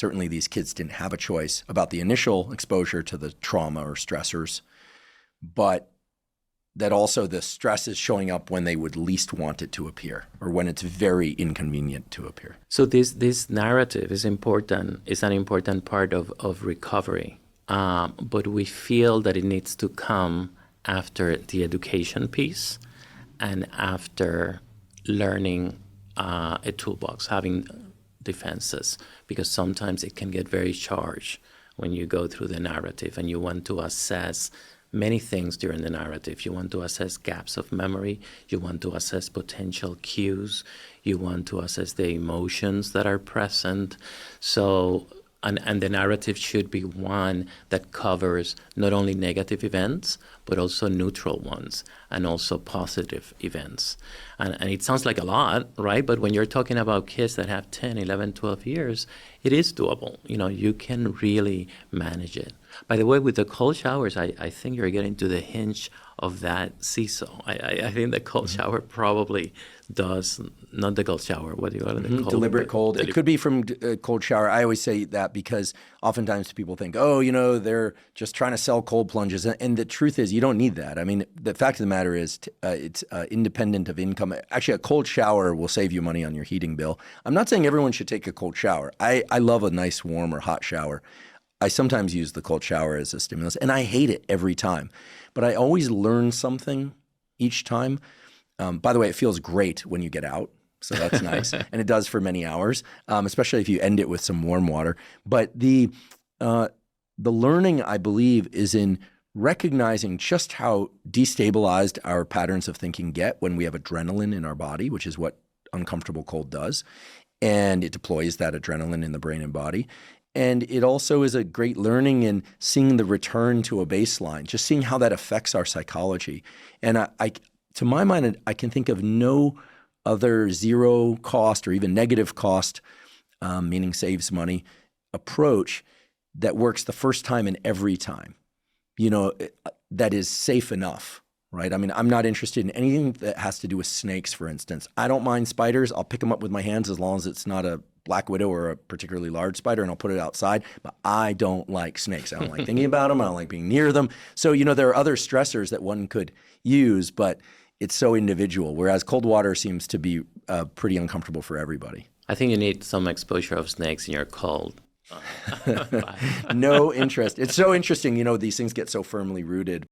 certainly these kids didn't have a choice about the initial exposure to the trauma or stressors, but that also the stress is showing up when they would least want it to appear or when it's very inconvenient to appear. So this narrative is important, is an important part of recovery, but we feel that it needs to come after the education piece and after learning a toolbox, having defenses, because sometimes it can get very charged when you go through the narrative and you want to assess many things during the narrative. You want to assess gaps of memory. You want to assess potential cues. You want to assess the emotions that are present. So, and the narrative should be one that covers not only negative events, but also neutral ones and also positive events. And it sounds like a lot, right? But when you're talking about kids that have 10, 11, 12 years, it is doable. You know, you can really manage it. By the way, with the cold showers, I think you're getting to the hinge of that seesaw. I think the cold shower probably does, not the cold shower, what do you call it? The cold, deliberate cold. It could be from cold shower. I always say that because oftentimes people think, oh, you know, they're just trying to sell cold plunges. And the truth is you don't need that. I mean, the fact of the matter is it's independent of income. Actually, a cold shower will save you money on your heating bill. I'm not saying everyone should take a cold shower. I love a nice warm or hot shower. I sometimes use the cold shower as a stimulus, and I hate it every time. But I always learn something each time. By the way, it feels great when you get out, so that's nice. And it does for many hours, especially if you end it with some warm water. But the learning, I believe, is in recognizing just how destabilized our patterns of thinking get when we have adrenaline in our body, which is what uncomfortable cold does. And it deploys that adrenaline in the brain and body. And it also is a great learning in seeing the return to a baseline, just seeing how that affects our psychology. And I to my mind, I can think of no other zero cost or even negative cost, meaning saves money, approach that works the first time and every time, you know, that is safe enough, right? I mean, I'm not interested in anything that has to do with snakes, for instance. I don't mind spiders. I'll pick them up with my hands as long as it's not a black widow or a particularly large spider, and I'll put it outside. But I don't like snakes. I don't like thinking about them. I don't like being near them. So, you know, there are other stressors that one could use, but it's so individual, whereas cold water seems to be pretty uncomfortable for everybody. I think you need some exposure of snakes in your cold. No interest. It's so interesting, you know, these things get so firmly rooted.